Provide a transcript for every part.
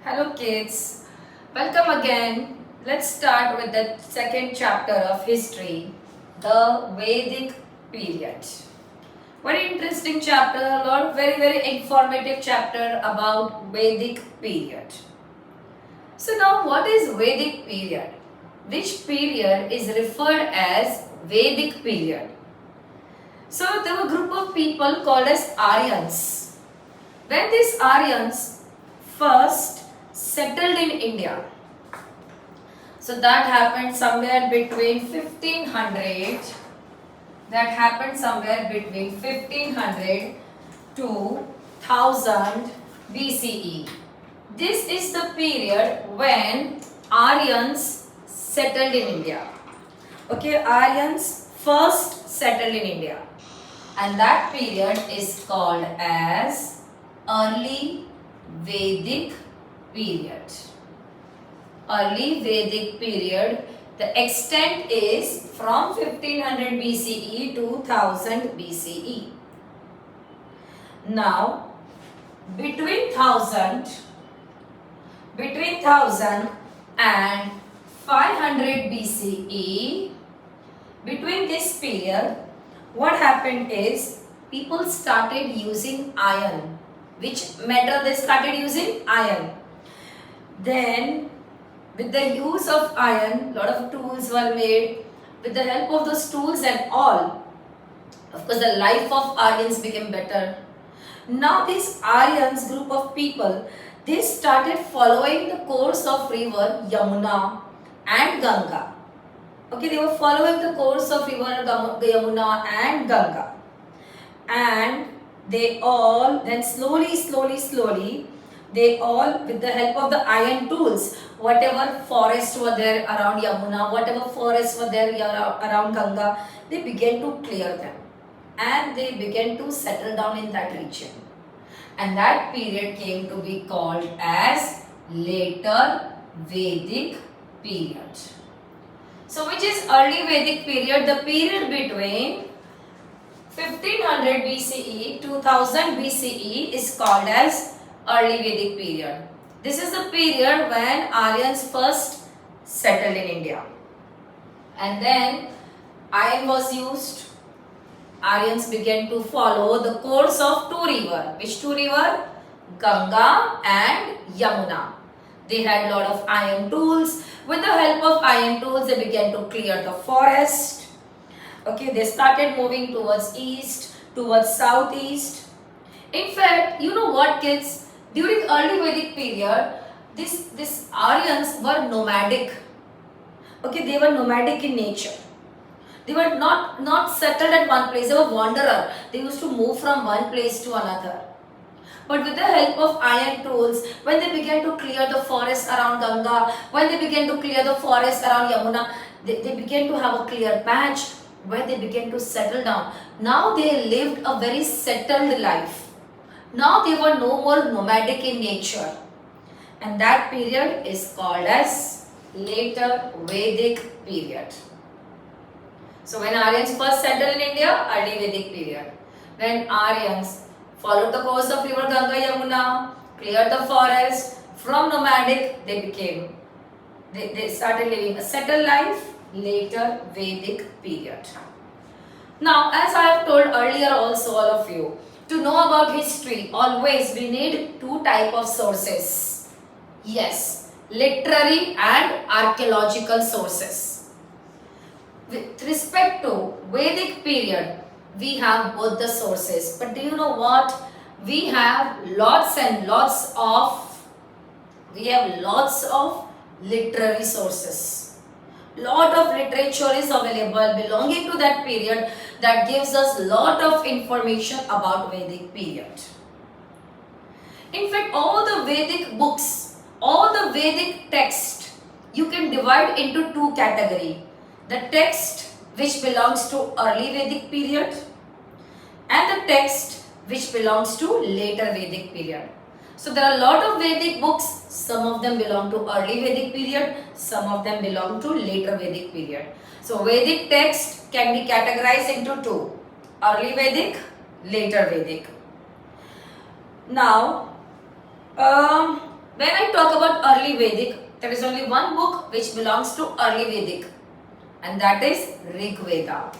Hello kids, welcome again. Let's start with the second chapter of history, the Vedic period. Very interesting chapter, a lot of very informative chapter about Vedic period. So now what is Vedic period? Which period is referred as Vedic period? So there were a group of people called as Aryans. When these Aryans first settled in India, so that happened somewhere between 1500 to 1000 BCE. This is the period when Aryans settled in India. Okay, Aryans first settled in India, and that period is called as early Vedic period. Early Vedic period. The extent is from 1500 BCE to 1000 BCE. Now, between 1000 and 500 BCE, between this period, what happened is people started using iron. Which metal they started using? Iron. Then with the use of iron, lot of tools were made. With the help of those tools and all, of course the life of Aryans became better. Now these Aryans group of people, they started following the course of river Yamuna and Ganga. Okay, they were following the course of river Yamuna and Ganga. And they all then slowly, they all, with the help of the iron tools, whatever forests were there around Yamuna, whatever forests were there around Ganga, they began to clear them and they began to settle down in that region. And that period came to be called as later Vedic period. So which is early Vedic period? The period between 1500 BCE to 1000 BCE is called as early Vedic period. This is the period when Aryans first settled in India. And then iron was used. Aryans began to follow the course of two rivers. Which two rivers? Ganga and Yamuna. They had lot of iron tools. With the help of iron tools, they began to clear the forest. Okay, they started moving towards east, towards southeast. In fact, you know what kids? During early Vedic period, these Aryans were nomadic. Okay, they were nomadic in nature. They were not settled at one place. They were wanderer. They used to move from one place to another. But with the help of iron tools, when they began to clear the forest around Ganga, when they began to clear the forest around Yamuna, they began to have a clear patch where they began to settle down. Now they lived a very settled life. Now they were no more nomadic in nature. And that period is called as later Vedic period. So when Aryans first settled in India, early Vedic period. When Aryans followed the course of river Ganga Yamuna, cleared the forest, from nomadic they started living a settled life, later Vedic period. Now, as I have told earlier also all of you, to know about history, always we need two type of sources. Yes, literary and archaeological sources. With respect to Vedic period, we have both the sources. But do you know what? We have lots of literary sources. Lot of literature is available belonging to that period that gives us lot of information about Vedic period. In fact, all the Vedic books, all the Vedic text, you can divide into two categories. The text which belongs to early Vedic period and the text which belongs to later Vedic period. So there are a lot of Vedic books, some of them belong to early Vedic period, some of them belong to later Vedic period. So Vedic text can be categorized into two, early Vedic, later Vedic. Now, When I talk about early Vedic, there is only one book which belongs to early Vedic, and that is Rig Veda.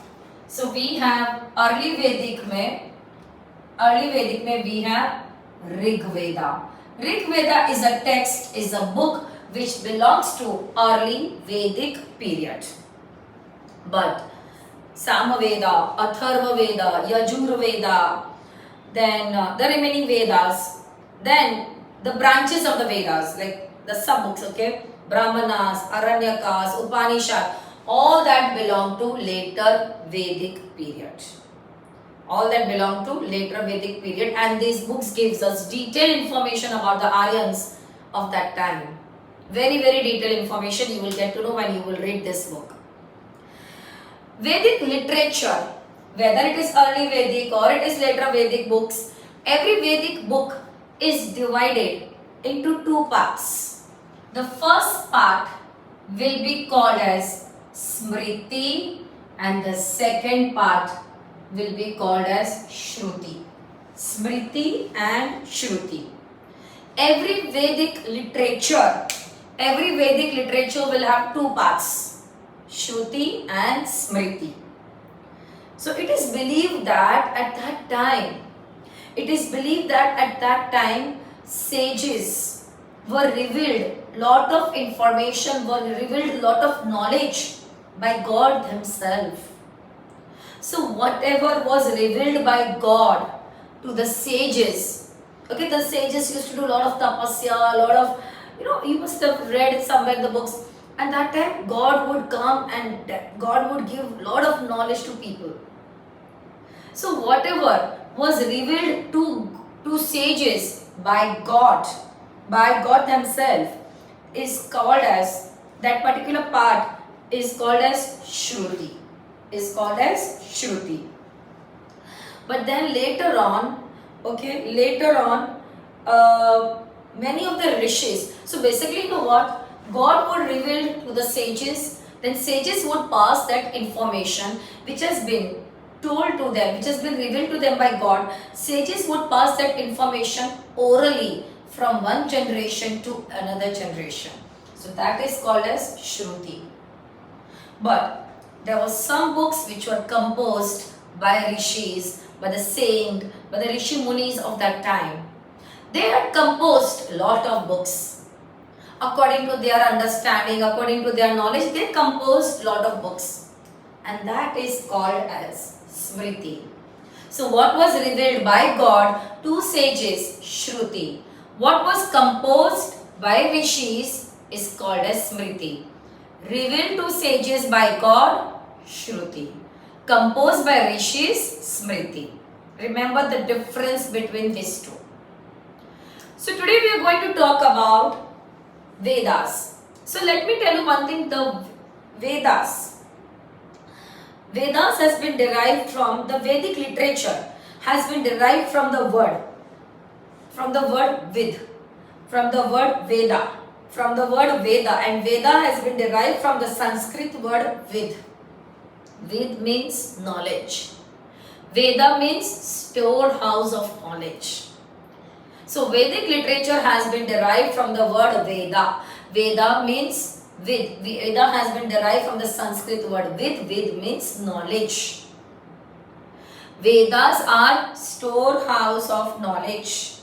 So we have early Vedic mein we have Rig Veda. Rig Veda is a text, is a book which belongs to early Vedic period. But Samaveda, Atharva Veda, Yajur Veda, then the remaining Vedas, then the branches of the Vedas, like the sub-books, okay, Brahmanas, Aranyakas, Upanishad, all that belong to later Vedic period. All that belong to later Vedic period, and these books gives us detailed information about the Aryans of that time. Very, very detailed information you will get to know when you will read this book. Vedic literature, whether it is early Vedic or it is later Vedic books, every Vedic book is divided into two parts. The first part will be called as Smriti and the second part will be called as Shruti. Smriti and Shruti. Every Vedic literature will have two parts, Shruti and Smriti. So it is believed that at that time, sages were revealed lot of information, were revealed lot of knowledge by God Himself. So whatever was revealed by God to the sages, okay, the sages used to do a lot of tapasya, a lot of, you must have read somewhere in the books, and that time God would come and God would give a lot of knowledge to people. So whatever was revealed to sages by God Himself is called as, that particular part is called as Shruti. But then later on, many of the rishis, so basically, you know what, God would reveal to the sages, then sages would pass that information which has been told to them, which has been revealed to them by God. Sages would pass that information orally from one generation to another generation. So that is called as Shruti. But there were some books which were composed by rishis, by the rishi munis of that time. They had composed a lot of books. According to their understanding, according to their knowledge, they composed a lot of books. And that is called as Smriti. So what was revealed by God to sages, Shruti. What was composed by rishis is called as Smriti. Revealed to sages by God, Shruti. Composed by rishis, Smriti. Remember the difference between these two. So today we are going to talk about Vedas. So let me tell you one thing, the Vedas has been derived from, the Vedic literature has been derived from the word Vid, from the word Veda, and Veda has been derived from the Sanskrit word Vid. Vid means knowledge. Veda means storehouse of knowledge. So Vedic literature has been derived from the word Veda. Veda means Vid. Veda has been derived from the Sanskrit word Vid. Vid means knowledge. Vedas are storehouse of knowledge.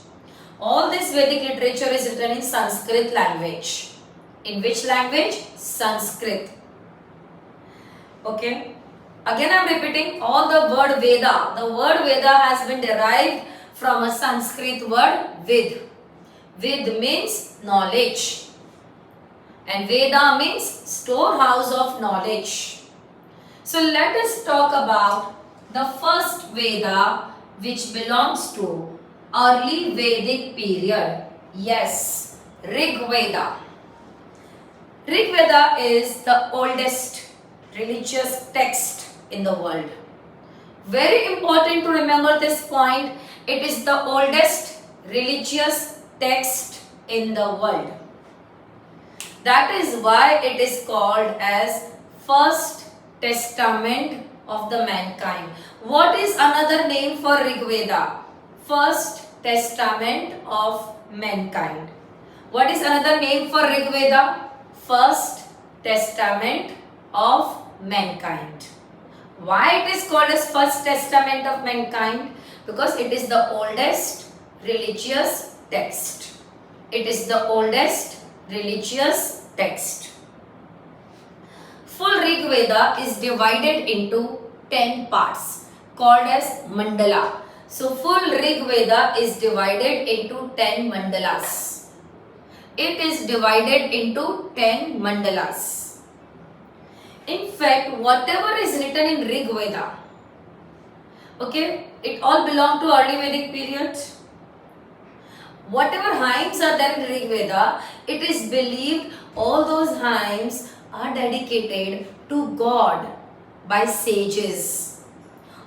All this Vedic literature is written in Sanskrit language. In which language? Sanskrit. Okay. Again I am repeating, all the word Veda. The word Veda has been derived from a Sanskrit word Vid. Vid means knowledge. And Veda means storehouse of knowledge. So let us talk about the first Veda which belongs to early Vedic period. Yes, Rig Veda. Rig Veda is the oldest religious text in the world. Very important to remember this point. It is the oldest religious text in the world. That is why it is called as First Testament of the mankind. What is another name for Rig Veda? First Testament of mankind. What is another name for Rig Veda? First Testament of mankind. Why it is called as First Testament of mankind? Because it is the oldest religious text. It is the oldest religious text. Full Rig Veda is divided into 10 parts called as mandala. So full Rig Veda is divided into 10 mandalas. It is divided into 10 mandalas. In fact, whatever is written in Rig Veda, okay, it all belong to early Vedic period. Whatever hymns are there in Rig Veda, it is believed all those hymns are dedicated to God by sages.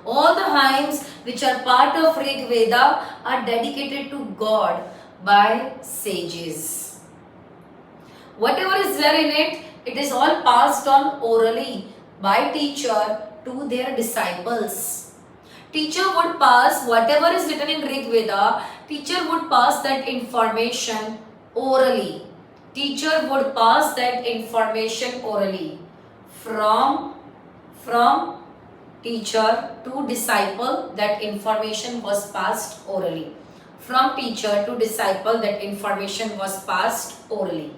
All the hymns which are part of Rig Veda are dedicated to God by sages. Whatever is there in it, it is all passed on orally by teacher to their disciples. Teacher would pass whatever is written in Rig Veda, teacher would pass that information orally. Teacher would pass that information orally from teacher to disciple. That information was passed orally. From teacher to disciple, that information was passed orally.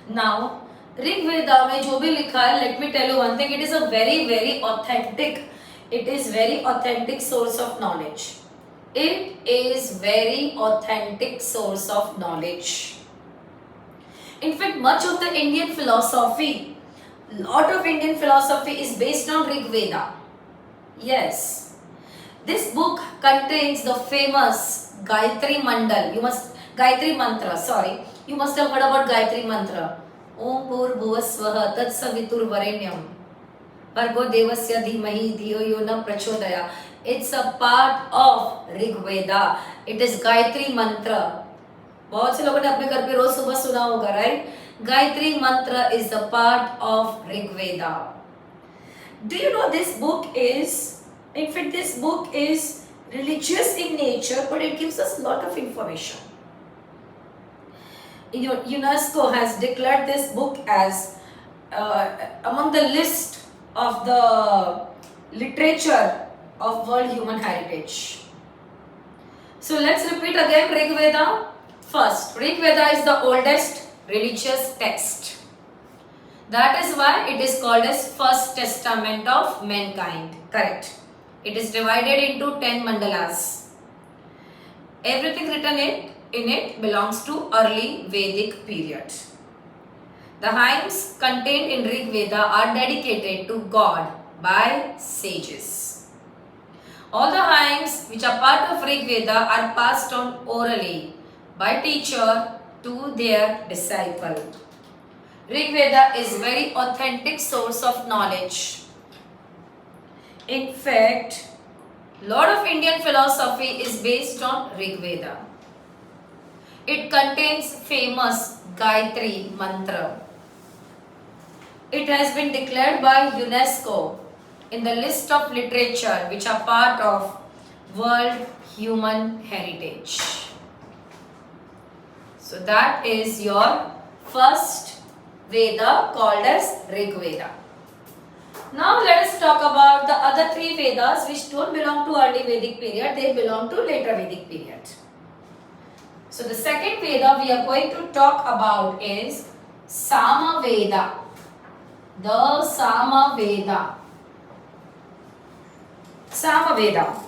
Now, Rig Veda में जो भी लिखा है, let me tell you one thing, it is a very authentic source of knowledge. It is very authentic source of knowledge. In fact, much of the Indian philosophy, lot of Indian philosophy is based on Rig Veda. Yes. This book contains the famous Gayatri Mandal. Gayatri Mantra, sorry. You must have heard about Gayatri Mantra. Om Bhur Bhuvasvaha Tat Savitur Varenyam Bhargo Devasya Dhimahi Dhiyo Yo Na Prachodaya. It's a part of Rig Veda. It is Gayatri Mantra. बहुत से लोगों ने अपने घर पे रोज सुबह सुना होगा, right? Gayatri Mantra is a part of Rig Veda. Do you know this book is, in fact, this book is religious in nature, but it gives us a lot of information. UNESCO has declared this book as among the list of the literature of World Human Heritage. So let's repeat again Rig Veda. First, Rig Veda is the oldest religious text. That is why it is called as First Testament of mankind. Correct. It is divided into 10 mandalas. Everything written in it belongs to early Vedic period. The hymns contained in Rig Veda are dedicated to God by sages. All the hymns which are part of Rig Veda are passed on orally by teacher to their disciple. Rig Veda is very authentic source of knowledge. In fact, lot of Indian philosophy is based on Rig Veda. It contains famous Gayatri Mantra. It has been declared by UNESCO in the list of literature which are part of World Human Heritage. So that is your first Veda called as Rig Veda. Now let us talk about the other three Vedas which don't belong to early Vedic period, they belong to later Vedic period. So the second Veda we are going to talk about is Sama Veda. The Sama Veda. Sama Veda.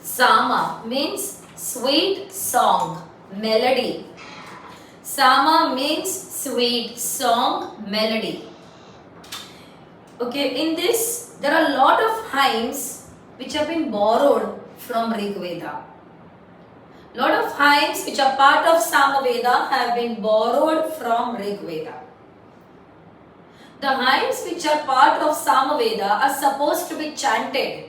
Sama means sweet song, melody. Sama means sweet song, melody. Okay, in this there are a lot of hymns which have been borrowed from Rig Veda. Lot of hymns which are part of Sama Veda have been borrowed from Rig Veda. The hymns which are part of Sama Veda are supposed to be chanted,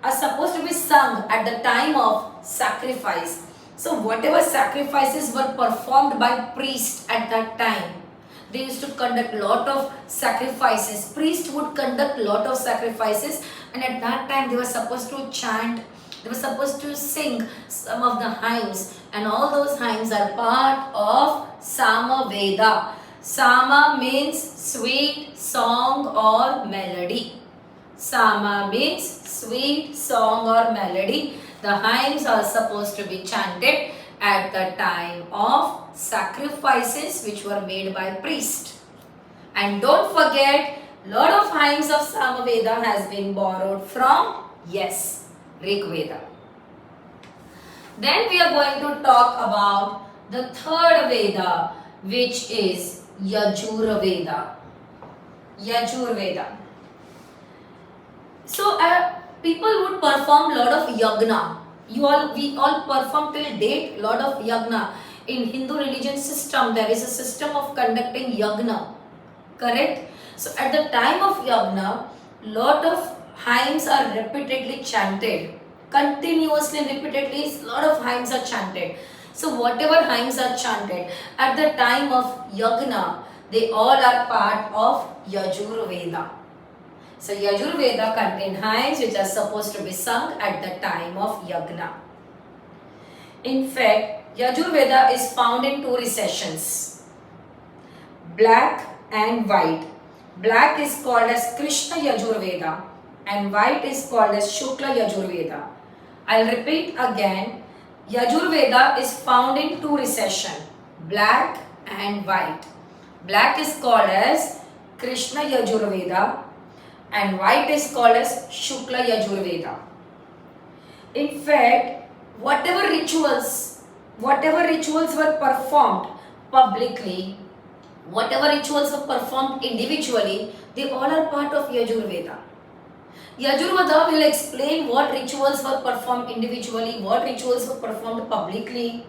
are supposed to be sung at the time of sacrifice. So whatever sacrifices were performed by priests at that time, they used to conduct lot of sacrifices. Priests would conduct lot of sacrifices, and at that time they were supposed to chant They were supposed to sing some of the hymns, and all those hymns are part of Samaveda. Sama means sweet song or melody. Sama means sweet song or melody. The hymns are supposed to be chanted at the time of sacrifices which were made by priest. And don't forget, lot of hymns of Samaveda has been borrowed from, yes, Rig Veda. Then we are going to talk about the third Veda, which is Yajur Veda. Yajur Veda. So people would perform lot of yagna. We all perform till date lot of yagna. In Hindu religion system, there is a system of conducting yagna. Correct? So at the time of yagna, lot of hymns are repeatedly chanted. Continuously, repeatedly, lot of hymns are chanted. So whatever hymns are chanted at the time of yagna, they all are part of Yajur Veda. So Yajur Veda contain hymns which are supposed to be sung at the time of yagna. In fact, Yajur Veda is found in two recessions, black and white. Black is called as Krishna Yajur Veda and white is called as Shukla Yajur Veda. I'll repeat again, Yajur Veda is found in two recessions, black and white. Black is called as Krishna Yajur Veda and white is called as Shukla Yajur Veda. In fact, whatever rituals were performed publicly, whatever rituals were performed individually, they all are part of Yajur Veda. Yajur Veda will explain what rituals were performed individually, what rituals were performed publicly.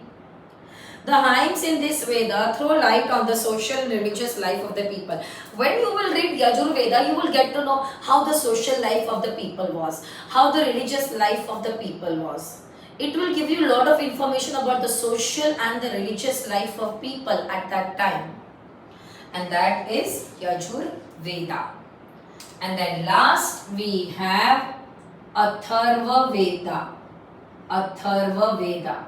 The hymns in this Veda throw light on the social and religious life of the people. When you will read Yajur Veda, you will get to know how the social life of the people was, how the religious life of the people was. It will give you a lot of information about the social and the religious life of people at that time. And that is Yajur Veda. And then last we have Atharva Veda. Atharva Veda.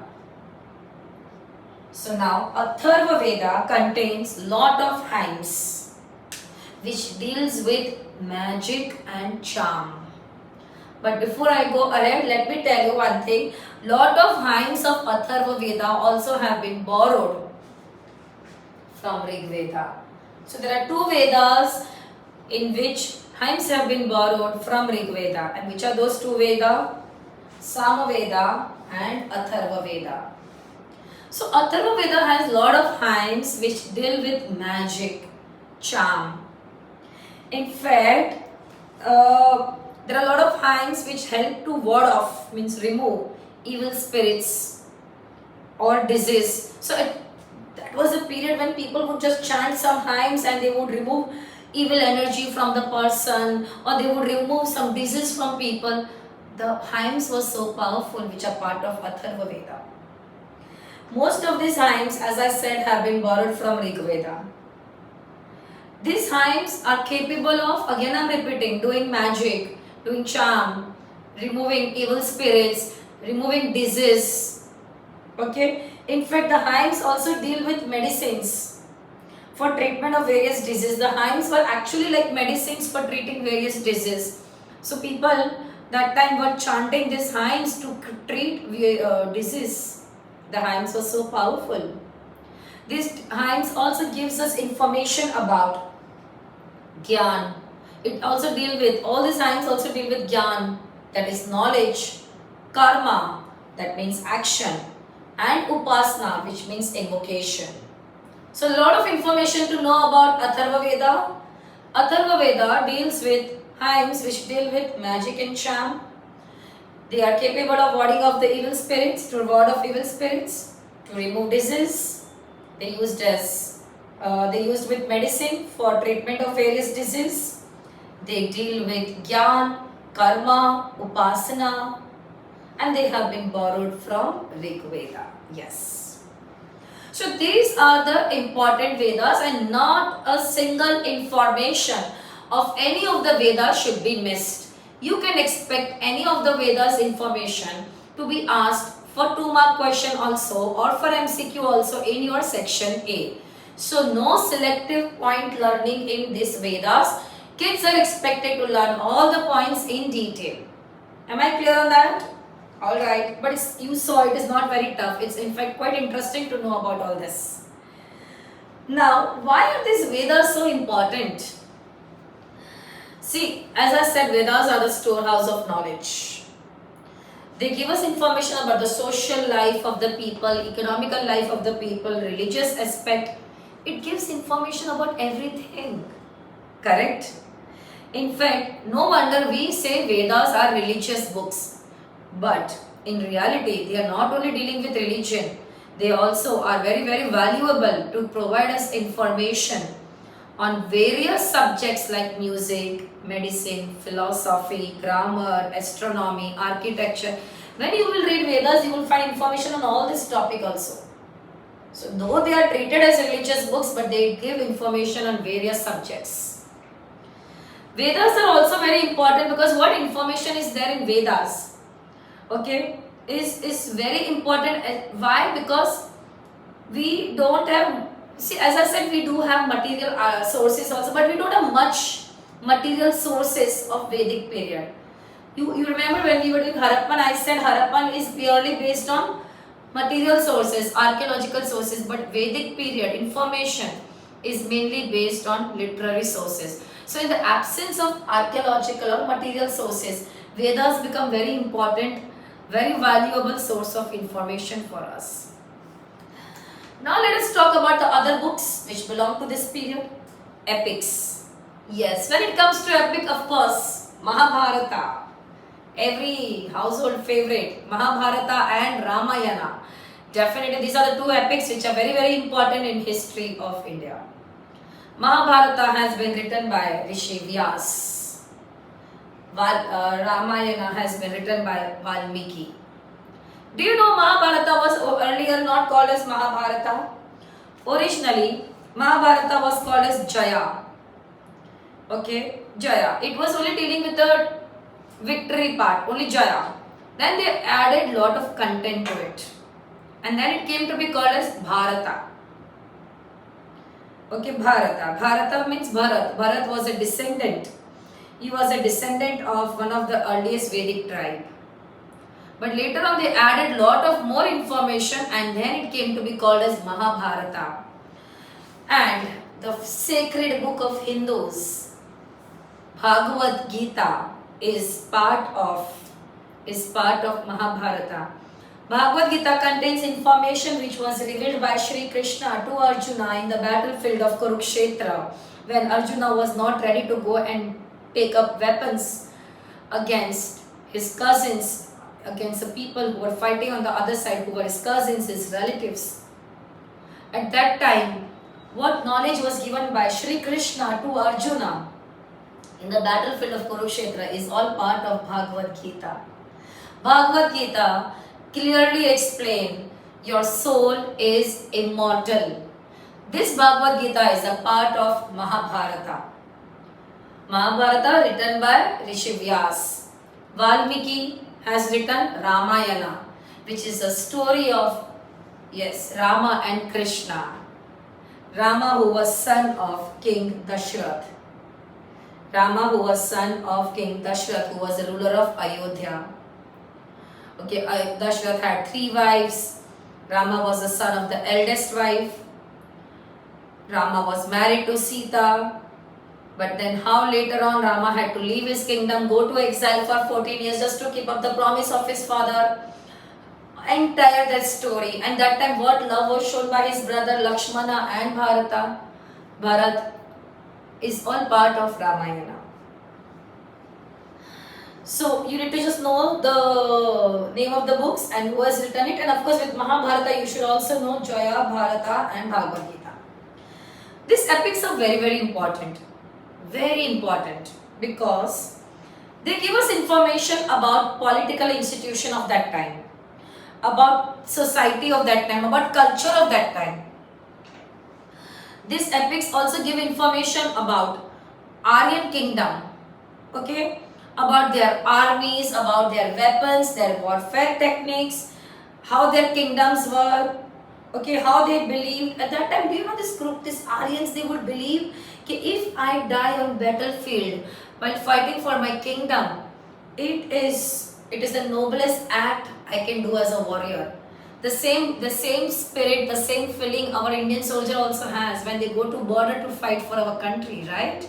So now Atharva Veda contains lot of hymns which deals with magic and charm. But before I go ahead, let me tell you one thing. Lot of hymns of Atharva Veda also have been borrowed from Rig Veda. So there are two Vedas in which hymns have been borrowed from Rig Veda. And which are those two Vedas? Samaveda and Atharva Veda. So Atharva Veda has lot of hymns which deal with magic, charm. In fact, there are a lot of hymns which help to ward off, means remove evil spirits or disease. So that was a period when people would just chant some hymns and they would remove evil energy from the person, or they would remove some disease from people. The hymns were so powerful, which are part of Atharva Veda. Most of these hymns, as I said, have been borrowed from Rig Veda. These hymns are capable of, again I am repeating, doing magic, doing charm, removing evil spirits, removing disease. Okay. In fact, the hymns also deal with medicines for treatment of various diseases. The hymns were actually like medicines for treating various diseases. So people that time were chanting these hymns to treat disease. The hymns were so powerful. These hymns also gives us information about Gyan. It also deal with, all these hymns also deal with Gyan, that is knowledge, Karma, that means action, and Upasana, which means invocation. So a lot of information to know about Atharva Veda. Atharva Veda deals with hymns which deal with magic and charm. They are capable of warding off the evil spirits, to ward off evil spirits, to remove disease. They used with medicine for treatment of various disease. They deal with Gyan, Karma, Upasana, and they have been borrowed from Rig Veda. Yes. So these are the important Vedas, and not a single information of any of the Vedas should be missed. You can expect any of the Vedas information to be asked for 2 mark question also or for MCQ also in your section A. So no selective point learning in this Vedas. Kids are expected to learn all the points in detail. Am I clear on that? Alright, but you saw it is not very tough. It's in fact quite interesting to know about all this. Now, why are these Vedas so important? See, as I said, Vedas are the storehouse of knowledge. They give us information about the social life of the people, economical life of the people, religious aspect. It gives information about everything. Correct? In fact, no wonder we say Vedas are religious books. But in reality, they are not only dealing with religion, they also are very, very valuable to provide us information on various subjects like music, medicine, philosophy, grammar, astronomy, architecture. When you will read Vedas, you will find information on all this topic also. So though they are treated as religious books, but they give information on various subjects. Vedas are also very important because what information is there in Vedas, okay, is very important. Why? Because we don't have, see, as I said, we do have material sources also, but we don't have much material sources of Vedic period. You remember when we were doing Harappan, I said Harappan is purely based on material sources, archaeological sources, but Vedic period information is mainly based on literary sources. So in the absence of archaeological or material sources, Vedas become very important, very valuable source of information for us. Now let us talk about the other books which belong to this period. Epics. Yes, when it comes to epic, of course, Mahabharata. Every household favorite, Mahabharata and Ramayana. Definitely these are the two epics which are very, very important in history of India. Mahabharata has been written by Rishi Vyas. Ramayana has been written by Valmiki. Do you know Mahabharata was earlier not called as Mahabharata? Originally, Mahabharata was called as Jaya. Okay, Jaya. It was only dealing with the victory part, only Jaya. Then they added lot of content to it. And then it came to be called as Bharata. Okay, Bharata. Bharata means Bharat. Bharat was a descendant. He was a descendant of one of the earliest Vedic tribe. But later on they added lot of more information and then it came to be called as Mahabharata. And the sacred book of Hindus, Bhagavad Gita, is part of Mahabharata. Bhagavad Gita contains information which was revealed by Shri Krishna to Arjuna in the battlefield of Kurukshetra when Arjuna was not ready to go and take up weapons against his cousins, against the people who were fighting on the other side, who were his cousins, his relatives. At that time, what knowledge was given by Shri Krishna to Arjuna in the battlefield of Kurukshetra is all part of Bhagavad Gita. Bhagavad Gita clearly explains your soul is immortal. This Bhagavad Gita is a part of Mahabharata. Mahabharata written by Rishi Vyas. Valmiki has written Ramayana, which is a story of, yes, Rama and Krishna. Rama, who was son of King Dashrath. Rama, who was son of King Dashrath, who was the ruler of Ayodhya. Okay, Dashrath had 3 wives. Rama was the son of the eldest wife. Rama was married to Sita. But then how later on Rama had to leave his kingdom, go to exile for 14 years just to keep up the promise of his father. Entire that story. And that time what love was shown by his brother Lakshmana and Bharat is all part of Ramayana. So you need to just know the name of the books and who has written it. And of course with Mahabharata you should also know Jaya, Bharata and Bhagavad Gita. These epics are very, very important. Very important because they give us information about political institution of that time, about society of that time, about culture of that time. These epics also give information about Aryan kingdom. Okay, about their armies, about their weapons, their warfare techniques, how their kingdoms were, okay, how they believed. At that time, do you know this group, these Aryans, they would believe that if I die on battlefield while fighting for my kingdom, it is the noblest act I can do as a warrior. The same spirit, the same feeling our Indian soldier also has when they go to border to fight for our country, right?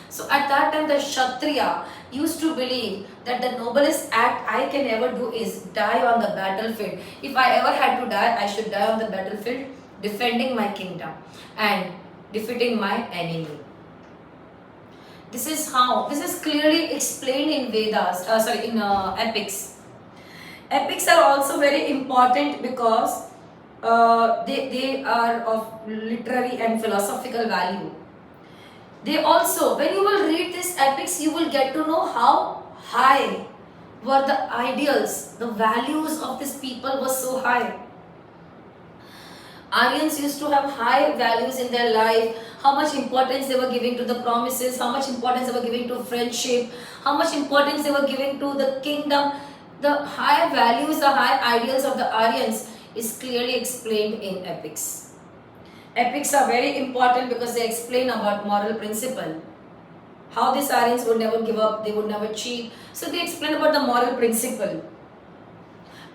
So at that time, the Kshatriya used to believe that the noblest act I can ever do is die on the battlefield. If I ever had to die, I should die on the battlefield defending my kingdom and defeating my enemy. This is clearly explained in Vedas, in epics. Epics are also very important because they are of literary and philosophical value. They also, when you will read these epics, you will get to know how high were the ideals, the values of these people were so high. Aryans used to have high values in their life, how much importance they were giving to the promises, how much importance they were giving to friendship, how much importance they were giving to the kingdom. The high values, the high ideals of the Aryans is clearly explained in epics. Epics are very important because they explain about moral principle. How these Aryans would never give up, they would never cheat. So they explain about the moral principle.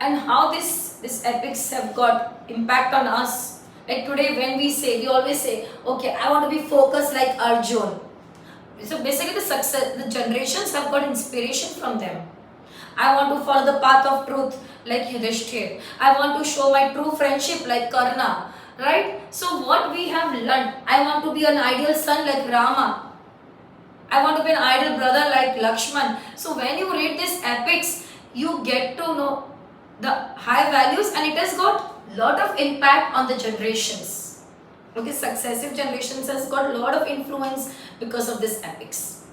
And how these epics have got impact on us. Like today when we always say, okay, I want to be focused like Arjun. So basically the generations have got inspiration from them. I want to follow the path of truth like Yudhishthir. I want to show my true friendship like Karna. Right? So what we have learned, I want to be an ideal son like Rama. I want to be an ideal brother like Lakshman. So when you read these epics, you get to know the high values and it has got lot of impact on the generations. Okay, successive generations has got a lot of influence because of these epics.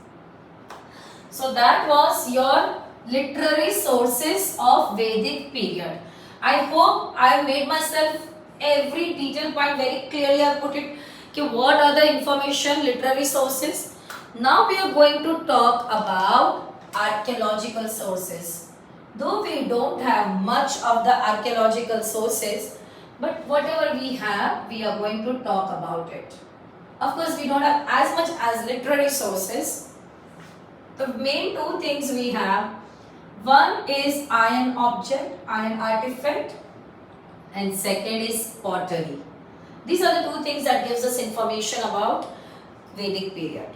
So that was your literary sources of Vedic period. I hope I have made myself every detail point very clearly. I have put it, okay, what are the information, literary sources. Now we are going to talk about archaeological sources. Though we don't have much of the archaeological sources, but whatever we have, we are going to talk about it. Of course, we don't have as much as literary sources. The main two things we have, one is iron object, iron artifact, and second is pottery. These are the two things that gives us information about Vedic period.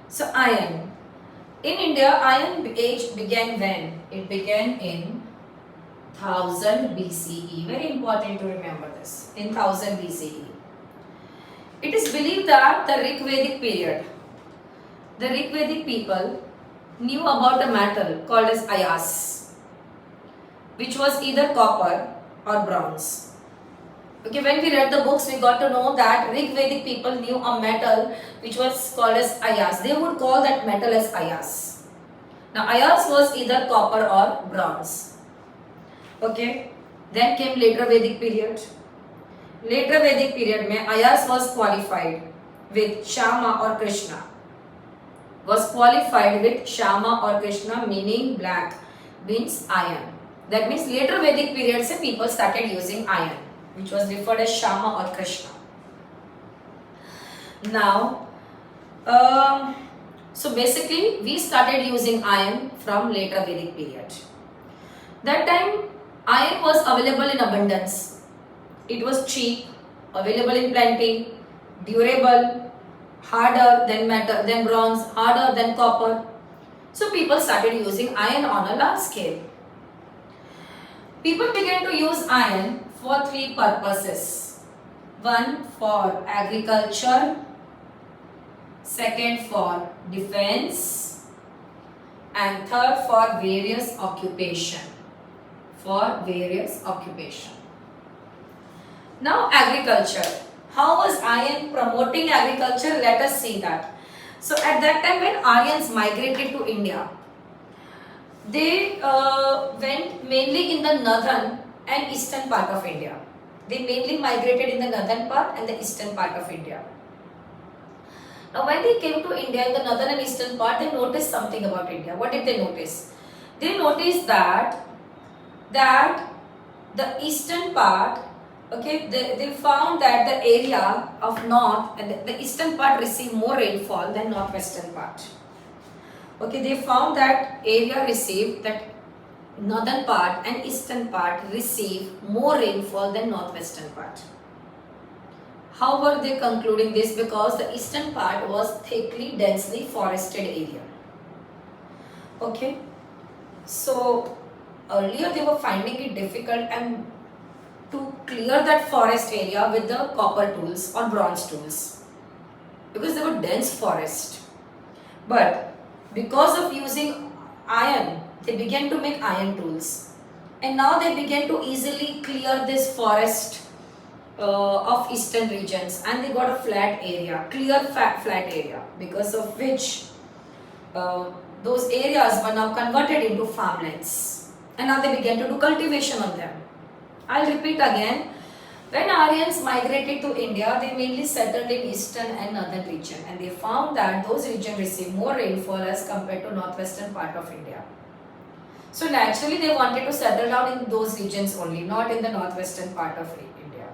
So iron. In India, iron age began when? It began in 1000 BCE. Very important to remember this. In 1000 BCE. It is believed that the Rig Vedic period, the Rig Vedic people knew about a metal called as ayas, which was either copper or bronze. Okay, when we read the books, we got to know that Rig Vedic people knew a metal which was called as ayas. They would call that metal as ayas. Now, ayas was either copper or bronze. Okay, then came later Vedic period. Later Vedic period, mein ayas was qualified with Shama or Krishna. Was qualified with Shama or Krishna, meaning black, means iron. That means later Vedic period se people started using iron, which was referred as Shama or Krishna. Now, so basically we started using iron from later Vedic period. That time iron was available in abundance. It was cheap, available in plenty, durable, harder than metal, than bronze, harder than copper. So people started using iron on a large scale. People began to use iron for three purposes. One, for agriculture. Second, for defense. And third, for various occupation. Now agriculture. How was iron promoting agriculture? Let us see that. So at that time when Aryans migrated to India, they went mainly in the northern and eastern part of India. They mainly migrated in the northern part and the eastern part of India. Now when they came to India in the northern and eastern part, they noticed something about India. What did they notice? They noticed that the eastern part, okay, they found that the area of north and the eastern part received more rainfall than northwestern part. Okay, they found that area received, that northern part and eastern part received more rainfall than northwestern part. How were they concluding this? Because the eastern part was thickly, densely forested area. Okay, so earlier they were finding it difficult and to clear that forest area with the copper tools or bronze tools because they were dense forest. But because of using iron, they began to make iron tools, and now they began to easily clear this forest of eastern regions, and they got a flat area, clear flat area, because of which those areas were now converted into farmlands, and now they began to do cultivation on them. I'll repeat again. When Aryans migrated to India, they mainly settled in eastern and northern region, and they found that those regions received more rainfall as compared to northwestern part of India. So naturally they wanted to settle down in those regions only, not in the northwestern part of India.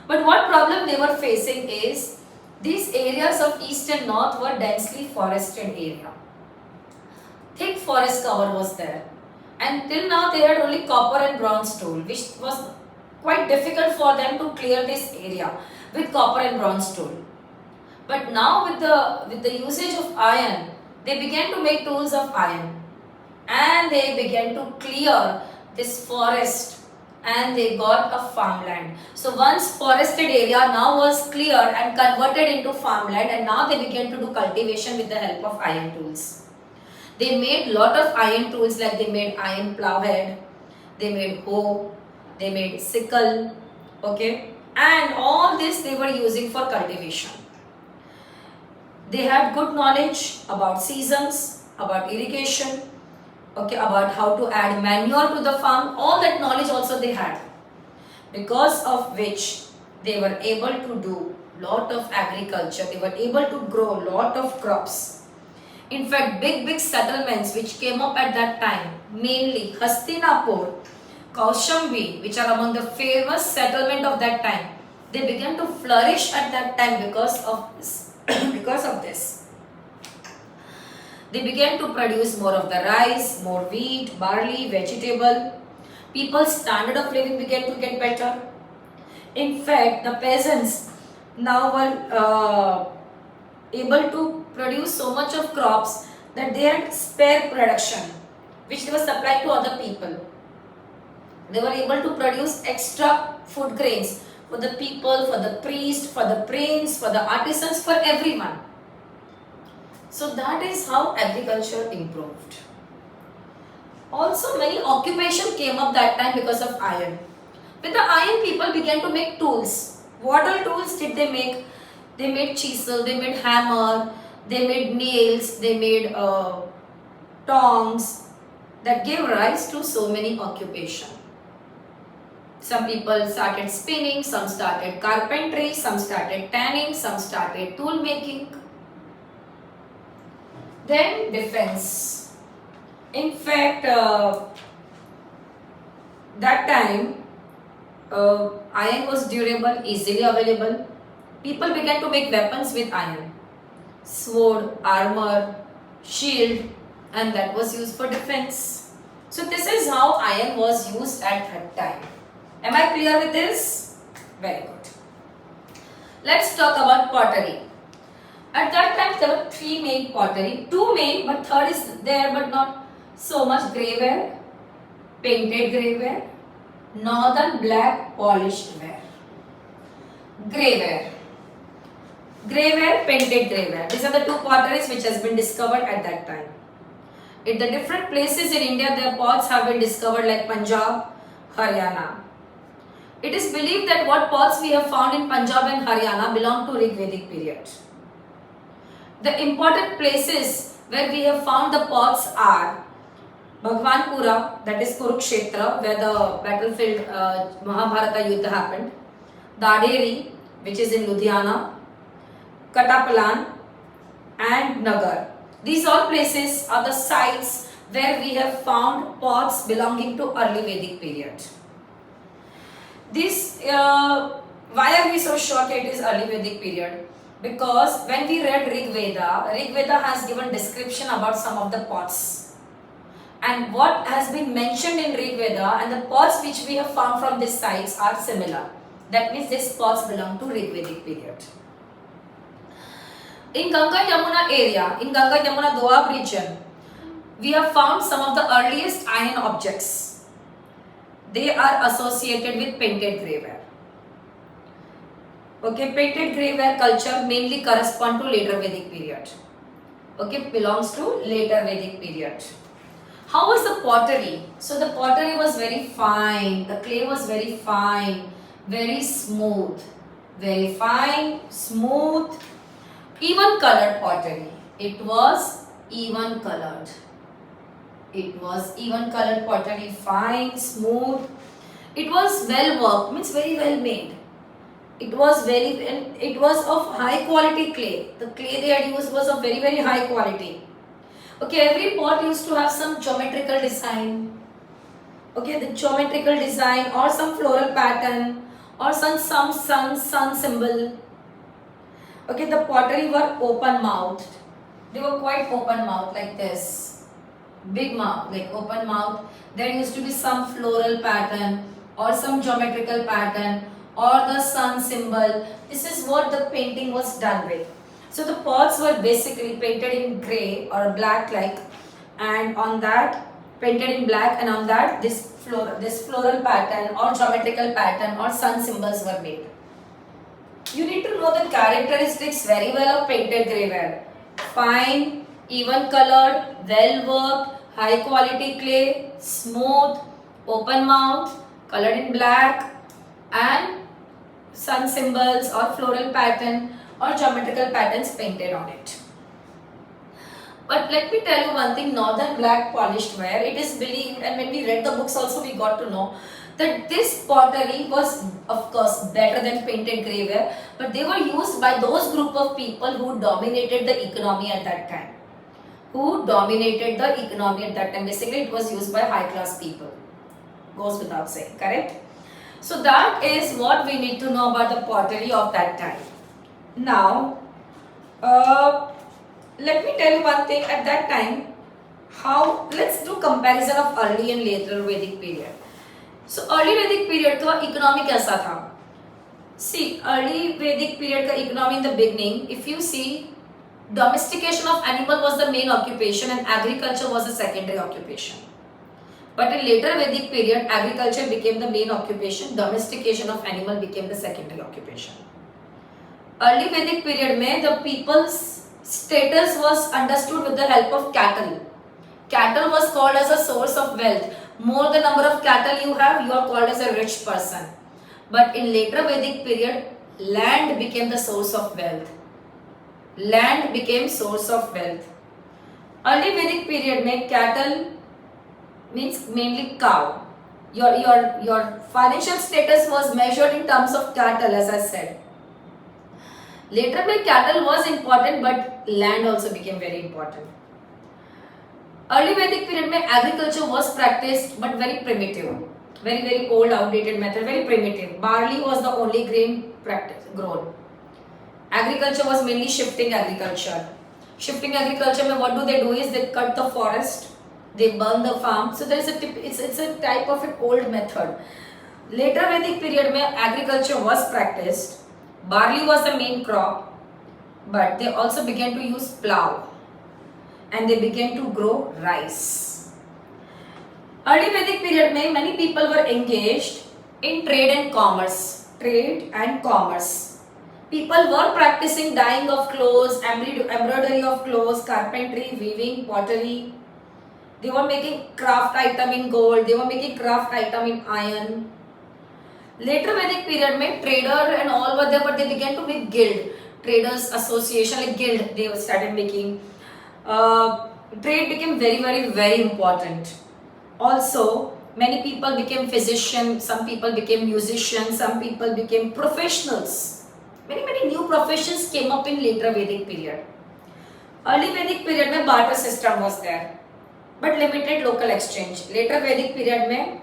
But what problem they were facing is these areas of east and north were densely forested area. Thick forest cover was there, and till now they had only copper and bronze tool, which was quite difficult for them to clear this area with copper and bronze tool. But now with the usage of iron, they began to make tools of iron, and they began to clear this forest, and they got a farmland. So once forested area now was cleared and converted into farmland, and now they began to do cultivation with the help of iron tools. They made lot of iron tools, like they made iron plowhead, they made hoe, they made sickle, okay, and all this they were using for cultivation. They had good knowledge about seasons, about irrigation, okay, about how to add manure to the farm. All that knowledge also they had, because of which they were able to do lot of agriculture. They were able to grow lot of crops. In fact, big settlements which came up at that time, mainly Hastinapur, Kaushambi, which are among the famous settlement of that time, they began to flourish at that time because of this. because of this. They began to produce more of the rice, more wheat, barley, vegetable. People's standard of living began to get better. In fact, the peasants now were able to produce so much of crops that they had spare production, which they were supplying to other people. They were able to produce extra food grains for the people, for the priest, for the prince, for the artisans, for everyone. So that is how agriculture improved. Also, many occupation came up that time because of iron. With the iron, people began to make tools. What all tools did they make? They made chisel, they made hammer, they made nails, they made tongs, that gave rise to so many occupation. Some people started spinning, some started carpentry, some started tanning, some started tool making. Then defense. In fact, that time iron was durable, easily available. People began to make weapons with iron. Sword, armor, shield, and that was used for defense. So this is how iron was used at that time. Am I clear with this? Very good. Let's talk about pottery. At that time there were three main pottery. Two main, but third is there but not so much. Greyware, painted greyware, northern black polished ware. Greyware. Greyware, painted greyware. These are the two potteries which has been discovered at that time. In the different places in India, their pots have been discovered, like Punjab, Haryana. It is believed that what pots we have found in Punjab and Haryana belong to Vedic period. The important places where we have found the pots are Bhagwanpura, that is Kurukshetra, where the battlefield Mahabharata Yuddha happened. Daderi, which is in Ludhiana. Katapalan, and Nagar. These all places are the sites where we have found pots belonging to early Vedic period. This, why are we so sure that it is early Vedic period? Because when we read Rig Veda has given description about some of the pots. And what has been mentioned in Rig Veda and the pots which we have found from these sites are similar. That means these pots belong to Rig Vedic period. In Ganga Yamuna area, in Ganga Yamuna Doab region, we have found some of the earliest iron objects. They are associated with painted graveware. Okay, painted graveware culture mainly correspond to later Vedic period. Okay, belongs to later Vedic period. How was the pottery? So the pottery was very fine, the clay was very fine, very smooth, very fine, smooth, even colored pottery. It was even colored. It was even colored pottery, fine, smooth. It was well worked, means very well made. It was it was of high quality clay. The clay they had used was of very high quality. Okay, every pot used to have some geometrical design. Okay, the geometrical design or some floral pattern or some sun symbol. Okay, the pottery were open mouthed. They were quite open mouthed like this. Big mouth, like open mouth. There used to be some floral pattern or some geometrical pattern or the sun symbol. This is what the painting was done with. So the pots were basically painted in grey or black like, and on that painted in black, and on that this floral pattern or geometrical pattern or sun symbols were made. You need to know the characteristics very well of painted graveware. Fine, even colored, well worked, high quality clay, smooth, open mouth, colored in black, and sun symbols or floral pattern or geometrical patterns painted on it. But let me tell you one thing, northern black polished ware, it is believed, and when we read the books also we got to know that this pottery was of course better than painted graveware, but they were used by those group of people who dominated the economy at that time. Basically it was used by high class people. Goes without saying, correct? So that is what we need to know about the pottery of that time. Now, let me tell you one thing at that time. Let's do comparison of early and later Vedic period. So early Vedic period का economy कैसा था? See, early Vedic period का economy in the beginning, if you see, domestication of animal was the main occupation and agriculture was a secondary occupation. But in later Vedic period, agriculture became the main occupation, domestication of animal became the secondary occupation. Early Vedic period में the people's status was understood with the help of cattle. Cattle was called as a source of wealth. More the number of cattle you have, you are called as a rich person. But in later Vedic period, land became the source of wealth. Land became source of wealth. Early Vedic period में cattle means mainly cow. Your financial status was measured in terms of cattle, as I said. Later में cattle was important, but land also became very important. Early Vedic period में agriculture was practiced, but very primitive, very old, outdated method, very primitive. Barley was the only grain grown. Agriculture was mainly shifting agriculture. Shifting agriculture में what do? Is they cut the forest, they burn the farm. So there is it's a type of an old method. Later Vedic period में agriculture was practiced. Barley was the main crop, but they also began to use plow and they began to grow rice. Early Vedic period में many people were engaged in trade and commerce. Trade and commerce. People were practicing dyeing of clothes, embroidery of clothes, carpentry, weaving, pottery. They were making craft item in gold. They were making craft item in iron. Later Vedic period में trader and all were there, but they began to make guild. Traders association like guild they started making. Trade became very important. Also, many people became physicians, some people became musicians, some people became professionals. Many new professions came up in later Vedic period. Early Vedic period में barter system was there, but limited local exchange. Later Vedic period में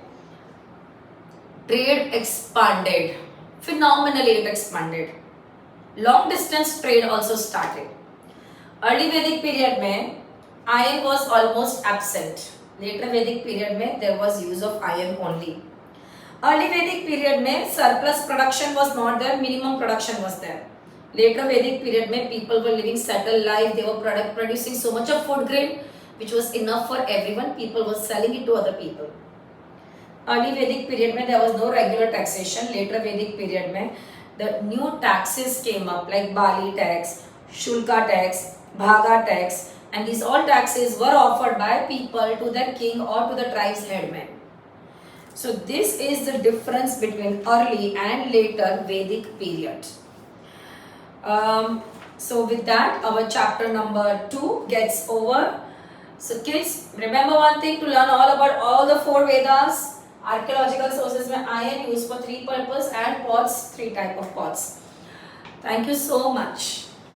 trade expanded, phenomenally it expanded. Long distance trade also started. Early Vedic period में iron was almost absent. Later Vedic period में there was use of iron only. Early Vedic period में surplus production was not there, minimum production was there. Later Vedic period में people were living settled life, they were producing so much of food grain which was enough for everyone, people were selling it to other people. Early Vedic period में there was no regular taxation. Later Vedic period में the new taxes came up like Bali tax, Shulka tax, Bhaga tax, and these all taxes were offered by people to their king or to the tribe's headman. So this is the difference between early and later Vedic period. So with that, our chapter number 2 gets over. So kids, remember one thing to learn all about all the 4 Vedas. Archaeological sources में iron used for 3 purpose and pots, 3 type of pots. Thank you so much.